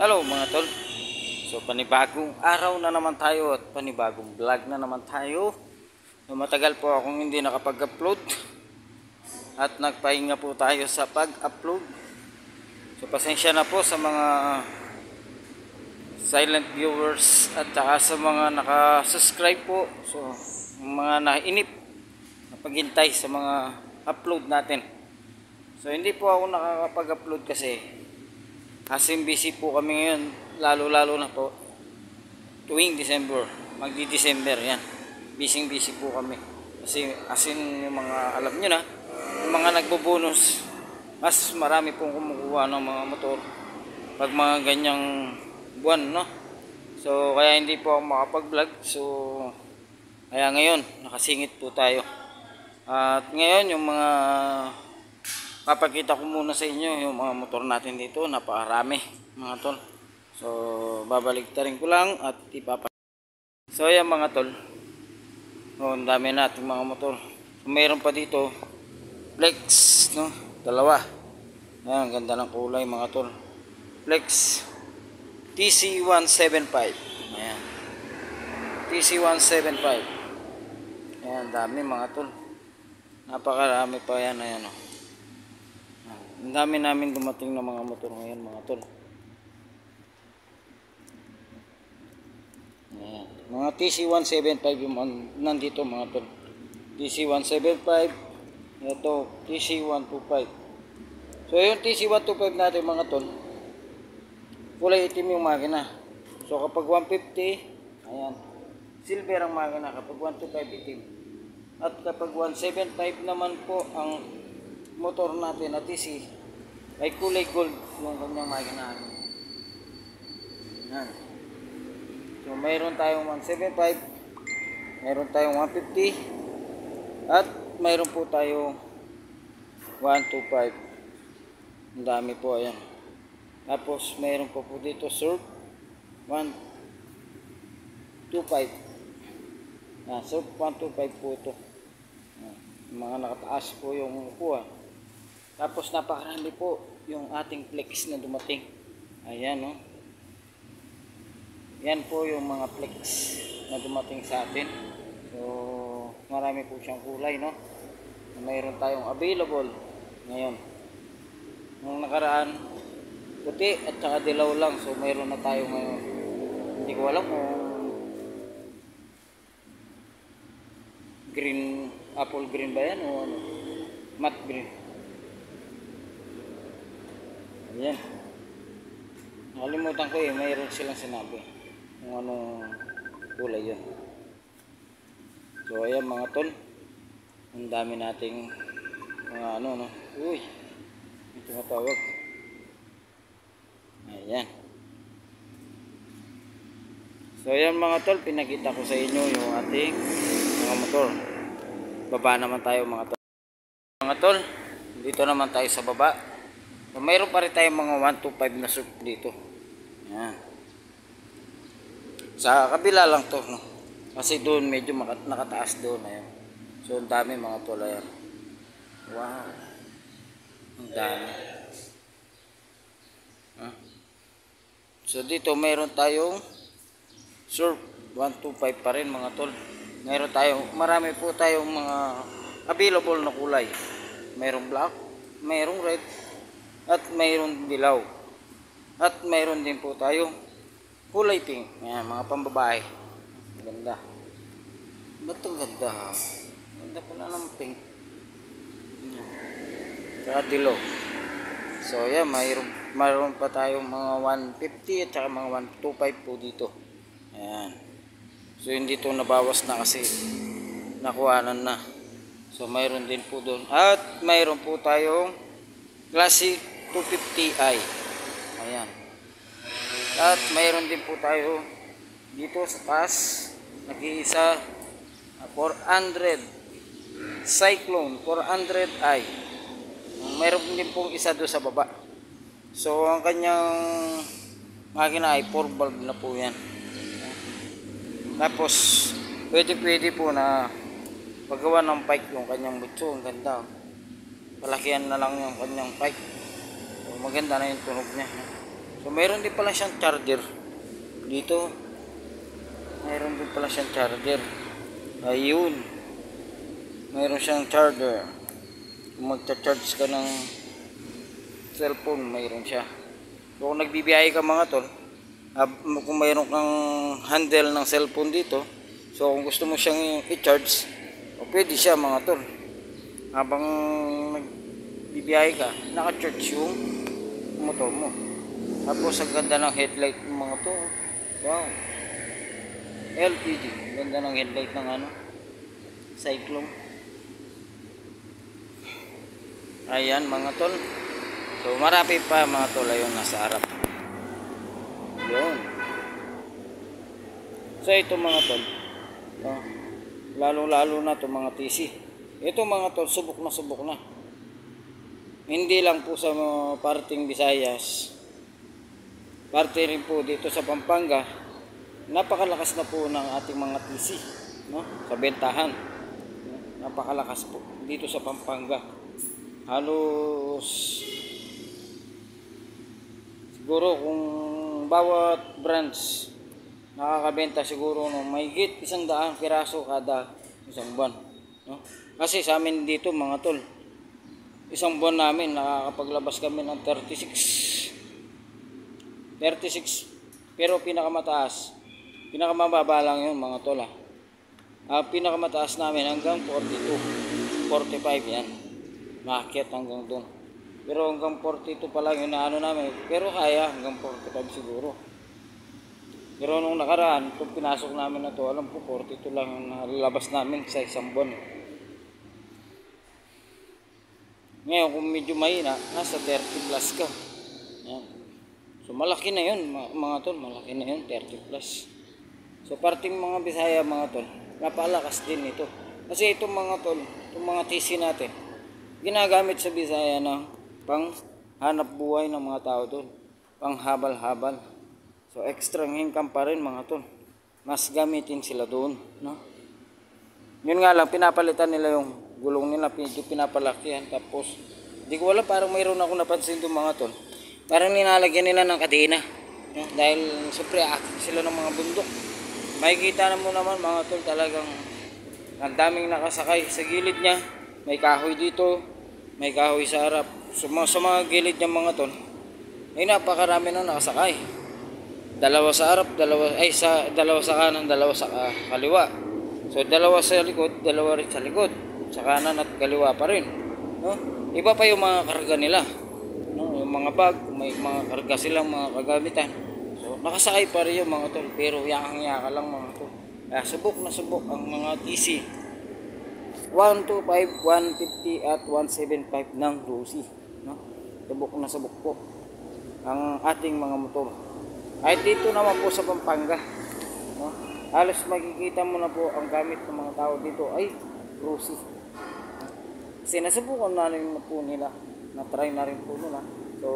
Hello mga tol. So panibagong araw na naman tayo at panibagong vlog na naman tayo. So, matagal po akong hindi nakapag-upload at nagpahinga po tayo sa pag-upload. So pasensya na po sa mga silent viewers at saka sa mga naka-subscribe po. So mga nainip na paghintay sa mga upload natin. So hindi po ako nakakapag-upload kasi busy po kami ngayon, lalo na po tuwing December, magdi-December yan. Busy po kami. Kasi yung mga alam nyo na, yung mga nagbobonus, mas marami pong kumukuha ng mga motor pag mga ganyang buwan, no? So kaya hindi po ako makapag-vlog. So kaya ngayon nakasingit po tayo. At ngayon yung mga papakita ko muna sa inyo yung mga motor natin dito, napakarami mga tol. So babaliktarin ko lang at So ayan mga tol, ang dami natin mga motor. So, mayroon pa dito Flex, no? Dalawa. Ayan, ganda ng kulay mga tol. Flex TC175. Ayan, TC175. Ayan, dami mga tol, napakarami pa yan. Ayan, oh. Ang dami namin dumating na mga motor ngayon mga tol. Ayan. Mga TC175 yung nandito mga tol. TC175. Ito TC125. So yung TC125 natin mga tol, kulay itim yung makina. So kapag 150, ayan, silver ang makina. Kapag 125 itim. At kapag 175 naman po ang motor natin na TC, ay kulay gold yung kanyang makina. Yan. So mayroon tayong 175, mayroon tayong 150, at mayroon po tayong 125. Ang dami po, ayan. Tapos mayroon po dito Surf 125. Surf 125 po ito. Mga nakataas po yung upuan. Tapos napakarami po yung ating Flex na dumating. Ayan, no? Yan po yung mga Flex na dumating sa atin. So marami po siyang kulay, no? Mayroon tayong available ngayon. Nung nakaraan, puti at saka dilaw lang. So mayroon na tayo ngayon. Hindi ko alam kung green, apple green ba yan o ano? Matte green. Ayan. Nakalimutan ko mayroon silang sinabi kung anong kulay yun. So ayan mga tol, ang dami nating mga ano, no? Uy, may tumatawag. Ayan. So ayan mga tol, pinakita ko sa inyo yung ating mga motor. Baba naman tayo mga tol. Mga tol, dito naman tayo sa baba. So, mayroon pa rin tayong mga 125 na Surf dito. Ayan. Sa kabila lang to, no? Kasi doon medyo nakataas doon. Ayan. So ang dami mga tol. Ayan. Wow, ang dami. So dito mayroon tayong Surf 125 pa rin mga tol. Mayroon tayong, marami po tayong mga available na kulay. Mayroong black, mayroong red, at mayroon dilaw. At mayroon din po tayo kulay pink. Ayan, mga pambabae. Ganda. Ba't ang ganda, ha? Ganda pala ng pink. Saka dilaw. So ayan, mayroon pa tayong mga 150 at saka mga 125 po dito. Ayan. So hindi ito nabawas na kasi nakuhanan na. So mayroon din po doon. At mayroon po tayong Classic 250i. Ayan. At mayroon din po tayo dito sa taas, nag-iisa 400 Cyclone 400i. Mayroon din pong isa doon sa baba. So ang kanyang makina ay 4 valve na po yan. Tapos pwede po na paggawa ng pike yung kanyang butso. Ang ganda. Palakihan na lang yung kanyang pike. So, maganda na yung tunog niya. So So mayroon din pala siyang charger dito. Mayroon din pala siyang charger. Ayun. Mayroon siyang charger. Kung magcha-charge ka ng cellphone, mayroon siya. So kung nagbibiyahe ka mga tol, kung mayroon kang handle ng cellphone dito, so kung gusto mo siyang i-charge, o pwede siya mga tol. Habang nagbibiyahe ka, naka-charge yung motor mo. Tapos ang ganda ng headlight ng mga to. Wow. LED. Ganda ng headlight ng Cyclone. Ayan mga tol. So marami pa mga tol ayun nasa harap. Yun. So ito mga tol. Lalo na to mga TC. Ito mga tol, subok na. Hindi lang po sa parting Visayas. Parte rin po dito sa Pampanga. Napakalakas na po ng ating mga TC, no? Sa bentahan. Napakalakas po dito sa Pampanga. Halos siguro kung bawat branch nakakabenta siguro no, mahigit 100 piraso kada isang buwan, no? Kasi sa amin dito mga tol, isang buwan namin nakakapaglabas kami ng 36, pero pinakamababa lang yun mga tol. Pinakamataas namin hanggang 42, 45 yan, maakyat hanggang doon. Pero hanggang 42 pa lang yun na namin, pero kaya hanggang 45 siguro. Pero nung nakaraan, itong pinasok namin na to, alam ko 42 lang yung nalalabas namin sa isang buwan. Ngayon kung medyo mahina, nasa 30 plus ka. Yan. So malaki na yun mga tol, malaki na yun, 30 plus. So parting mga Bisaya mga tol, napalakas din ito. Kasi itong mga tol, itong mga TC natin, ginagamit sa Bisaya na pang hanap buhay ng mga tao tol, pang habal-habal. So extra income pa rin mga tol, mas gamitin sila doon, no? Yun nga lang, pinapalitan nila yung gulong nila, pinapalakihan. Tapos di ko alam, parang mayroon ako napansin doon mga tol, parang nilalagyan nila ng kadena, no? Dahil siyempre sila ng mga bundok. Makikita na mo naman mga tol, talagang ang daming nakasakay sa gilid niya. May kahoy dito, may kahoy sa harap. So, sa mga gilid niya mga tol, ay napakarami na nakasakay. Dalawa sa harap, dalawa sa kanan, dalawa sa kaliwa. So dalawa sa likod, dalawa rin sa likod, sa kanan at kaliwa pa rin, no? Iba pa yung mga karga nila, no? Yung mga bag, may mga karga silang mga kagamitan. So nakasakay pa rin yung mga tol, pero yakang-yaka lang mga tol. Subok na subok ang mga TC 125, 150 at 175 ng Rusi, no? Subok na subok po ang ating mga motor. Ay dito naman po sa Pampanga, no? Halos makikita mo na po ang gamit ng mga tao dito ay Rusi. Kasi nasubukan na rin po nila, na-try na rin po nila. So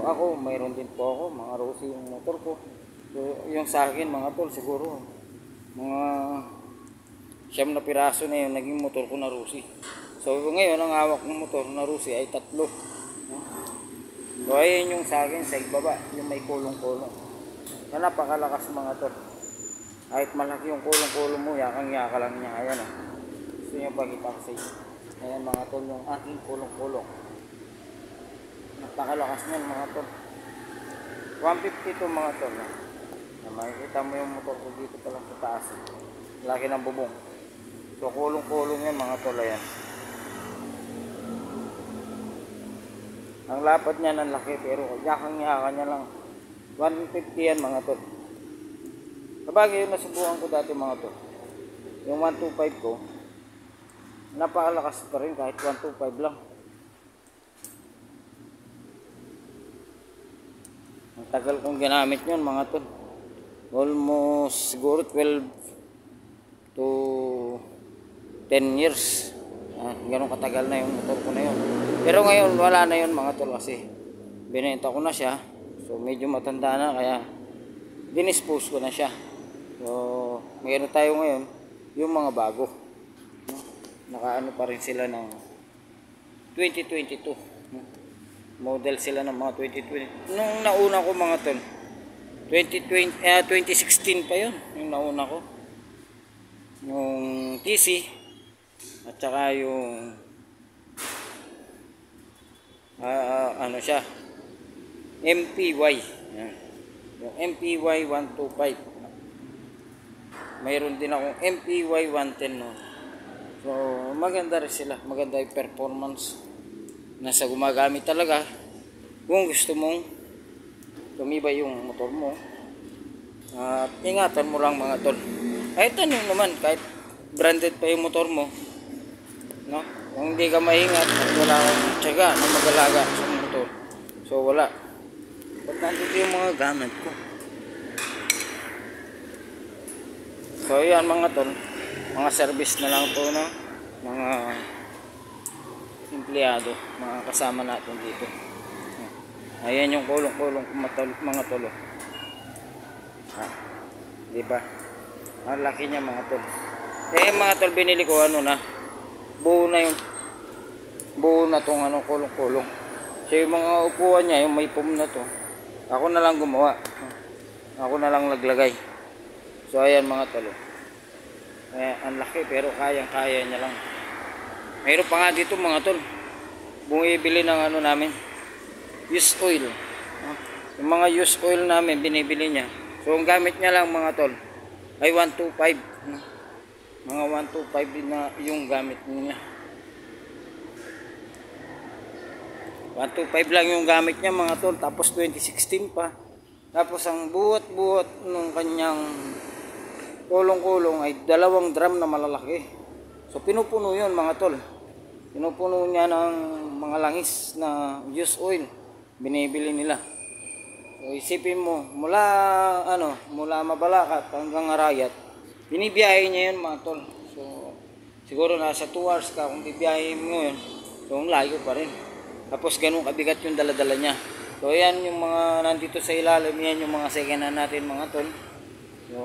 ako, mayroon din po ako mga Rusi yung motor ko. So yung sa akin mga tol, siguro mga 9 na piraso na yun naging motor ko na Rusi. So ngayon ang hawak ng motor na Rusi ay 3, no? So ayun yung sa akin sa ibaba, yung may kulong-kulong. Yan, napakalakas mga tol. Kahit malaki yung kulong-kulong mo, yakang-yaka lang niya. Ayan o. Gusto nyo pagkita ko sa inyo. Ayan mga tol, yung aking kulong-kulong. Napakalakas niyan mga tol. 150 to mga tol. Makikita mo yung motor ko dito pa lang sa taas. Laki ng bubong. So kulong-kulong yan mga tol. Ayan. Ang lapad niya ng laki, pero yakang-yaka niya lang. 150 yan mga tol. Sabagay yung nasubukan ko dati mga tol, yung 125 ko, napakalakas pa rin kahit 125 lang. Ang tagal kong ginamit yun mga tol, almost siguro 12 to 10 years. Ganun katagal na yung motor ko na yun. Pero ngayon wala na yun mga tol, kasi binenta ko na siya. So medyo matanda na, kaya dinispose ko na siya. So mayroon tayo ngayon yung mga bago, no? Nakaano pa rin sila ng 2022, no? Model sila ng mga 2020. Nung nauna ko mga tol, 2016 pa yun. Yung nauna ko. Yung TC. At saka yung ano siya, MPY. Yan. Yung MPY 125. Mayroon din akong MPY 110 no. So maganda rin sila, maganda yung performance. Nasa gumagamit talaga. Kung gusto mong tumibay yung motor mo, at ingatan mo lang mga tol. Kahit ano naman, kahit branded pa yung motor mo, no? Kung hindi ka maingat at wala kang tiyaga na mag-alaga sa motor, so wala. Ba't nandito yung mga gamit ko? So yan mga tol, mga service na lang to na mga empleyado, mga kasama natin dito. Ayan yung kulong-kulong mga tol. Diba? Ang laki niya mga tol. Mga tol, binili ko ano na, buo na tong ano, kulong-kulong. So yung mga upuan niya, yung may foam na to, ako na lang gumawa. Ako na lang naglagay. So ayan mga tol. Ang laki pero kayang-kaya niya lang. Mayroon pa nga dito mga tol, bumibili ng ano namin, used oil. Yung mga used oil namin binibili niya. So ang gamit niya lang mga tol ay 125. Mga 125 din na yung gamit niya. 125 lang yung gamit niya mga tol. Tapos 2016 pa. Tapos ang buhat-buhat nung kanyang kulong-kulong ay 2 drum na malalaki. So pinupuno yun mga tol. Pinupuno niya ng mga langis na used oil. Binibili nila. So isipin mo, mula Mabalacat hanggang Arayat, binibiyahe niya yun mga tol. So siguro nasa 2 hours ka kung bibiyahe mo yun. So layo pa rin. Tapos ganun kabigat yung daladala niya. So yan yung mga nandito sa ilalim, yan yung mga second hand natin mga tol. So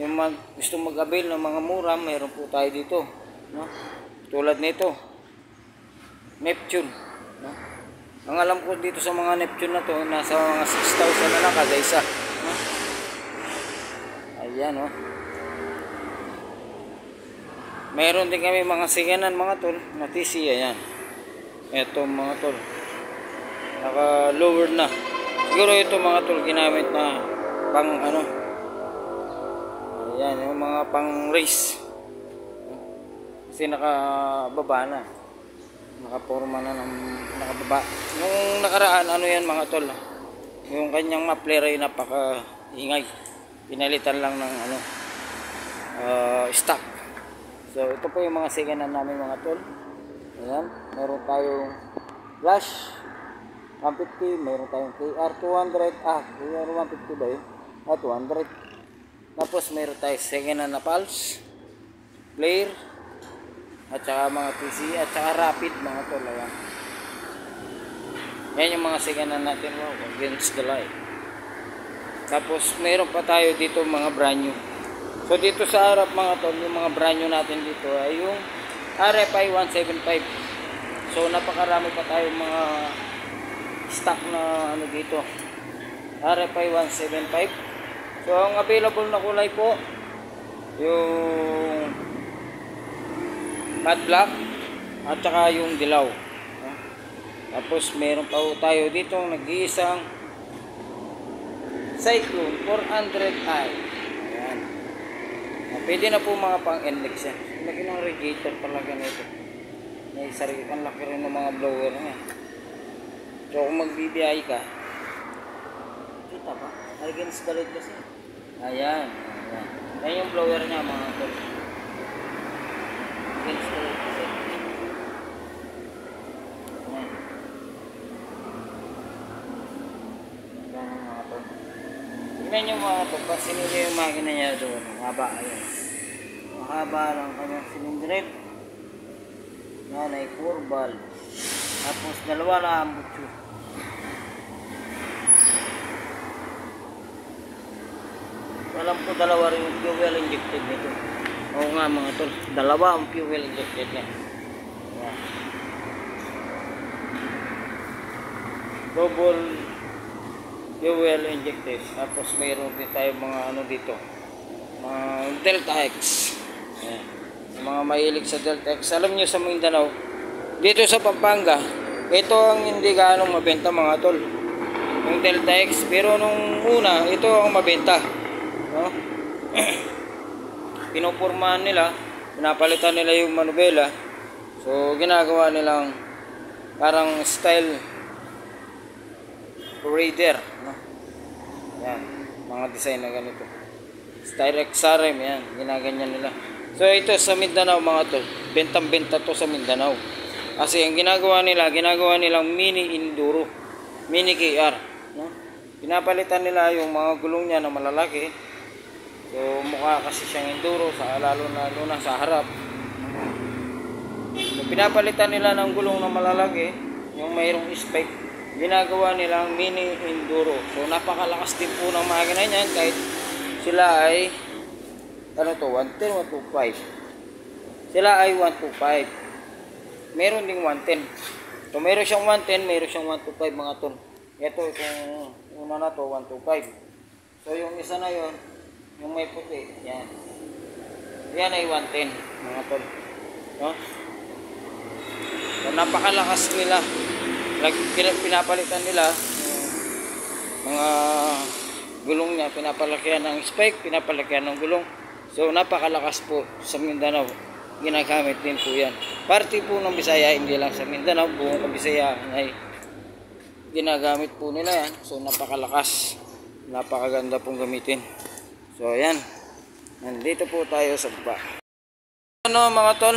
yung gusto mag-avail ng mga mura, mayroon po tayo dito, no? Tulad nito, Neptune, no? Ang alam ko dito sa mga Neptune na to, nasa mga 6,000 na lang kada isa, no? Ayan, no? Mayroon din kami mga singanan mga tol na TC. Ayan, eto mga tol, naka lower na. Siguro ito mga tol ginamit na pang ano, ayan, yung mga pang race. Kasi nakababa na. Nakaporma na ng nakababa. Nung nakaraan, ano yan mga tol, yung kanyang muffler ay napaka ingay. Pinalitan lang ng ano, stock. So ito po yung mga siganan namin mga tol. Ayan, meron tayong Flash 150, meron tayong KR 200, KR 150 ba yun? 200. Tapos meron tayo second na Pulse, Flare, at saka mga TC, at saka Rapid mga tol. Ayan. Yan yung mga second natin, wow, against the light. Tapos meron pa tayo dito mga brand new. So dito sa harap mga tol, yung mga brand new natin dito ay yung RFI 175. So napakarami pa tayong mga stock na ano dito, RFI 175. So ang available na kulay po yung matte black at saka yung dilaw. Tapos meron pa tayo dito nag-iisang Cyclone 400i. Ayan. Pwede na po mga pang NLEX yan. Laki ng radiator talaga nito. May sarili, ang laki rin ng mga blower niya. So kung magbibiyahe ka, kita ba? Against the light kasi. Ayan. Ayan. Ayan yung blower niya mga tol. Against the light kasi. Ayan. Ayan mga tol. Tignan nyo mga tol. Pansinin nyo yung makina niya doon. Mahaba. Ayan. Mahaba lang kanyang silindret. Yan ay 4 valve. Tapos 2 lang ang butso. Alam ko 2 rin yung fuel injected nito. Oo nga mga tol, 2 ang fuel injected niya. Ayan. double fuel injectors. Tapos mayroon din tayo mga ano dito, mga Delta X. Ayan. Yung mga mahilig sa Delta X, alam nyo sa Mindanao, dito sa Pampanga, ito ang hindi gaano mabenta mga tol, yung Delta X. Pero nung una, ito ang mabenta, no? Pinupurmahan nila, pinapalitan nila yung manubela. So ginagawa nilang parang style Raider, no? Yan, mga design na ganito, style XRM, yan, ginaganyan nila. So ito sa Mindanao mga tol, bentang-benta to sa Mindanao. Kasi ang ginagawa nilang mini enduro, mini KR, no? Pinapalitan nila yung mga gulong niya na malalaki. So mukha kasi siyang enduro, lalo na sa harap. So, pinapalitan nila ng gulong na malalaki, yung mayroong spike, ginagawa nilang mini enduro. So napakalakas din po ng makina niyan, kahit sila ay ano to, 110, 125. Sila ay 125. Meron ding 110. So meron siyang 110, meron siyang 125 mga ton. Ito itong una na to, 125. So yung isa na yon, yung may puti, yan. Yan ay 110 mga ton. No? So napakalakas nila. Pinapalitan nila mga gulong niya, pinapalakihan ng spike, pinapalakihan ng gulong. So napakalakas po sa Mindanao. Ginagamit din po yan. Parte po ng Bisaya, hindi lang sa Mindanao, buong Bisaya ay ginagamit po nila yan. So napakalakas, napakaganda pong gamitin. So ayan, nandito po tayo sa baba. Ano mga tol,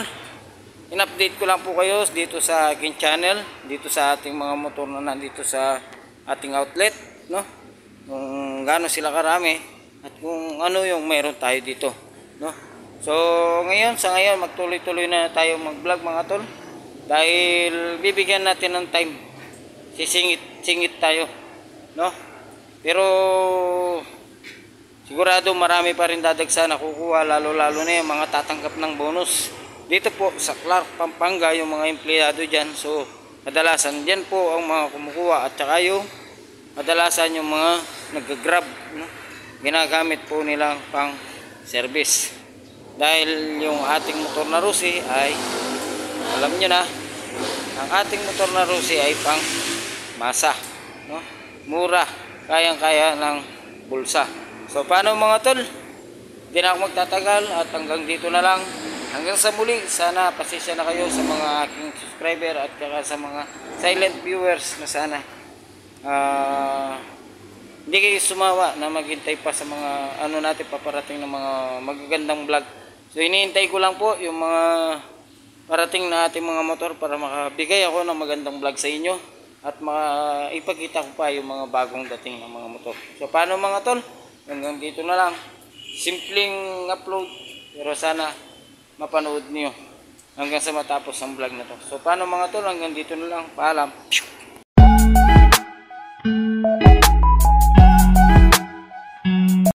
in-update ko lang po kayo dito sa aking channel, dito sa ating mga motor na nandito sa ating outlet, no? Kung gaano sila karami at kung ano yung meron tayo dito, no? So sa ngayon magtuloy-tuloy na tayo mag-vlog mga tol, dahil bibigyan natin ng time, sisingit tayo, no? Pero sigurado marami pa rin dadagsa na kukuha, lalo na yung mga tatanggap ng bonus dito po sa Clark, Pampanga, yung mga empleyado dyan. So kadalasan dyan po ang mga kumukuha, at saka yung kadalasan yung mga nag-grab, no? Ginagamit po nilang pang service. Dahil yung ating motor na Rusi ay, alam nyo na, ang ating motor na Rusi ay pang masa, no? Mura, kayang-kaya ng bulsa. So paano mga tol, hindi na ako magtatagal at hanggang dito na lang. Hanggang sa muli, sana pasensya na kayo sa mga aking subscriber at saka sa mga silent viewers na sana hindi kayo sumawa na maghintay pa sa mga ano natin paparating ng mga magagandang vlog. So iniintay ko lang po yung mga parating na ating mga motor para makabigay ako ng magandang vlog sa inyo at ipakita ko pa yung mga bagong dating ng mga motor. So paano mga tol, hanggang dito na lang. Simpleng upload pero sana mapanood niyo hanggang sa matapos ang vlog na to. So paano mga tol, hanggang dito na lang. Paalam.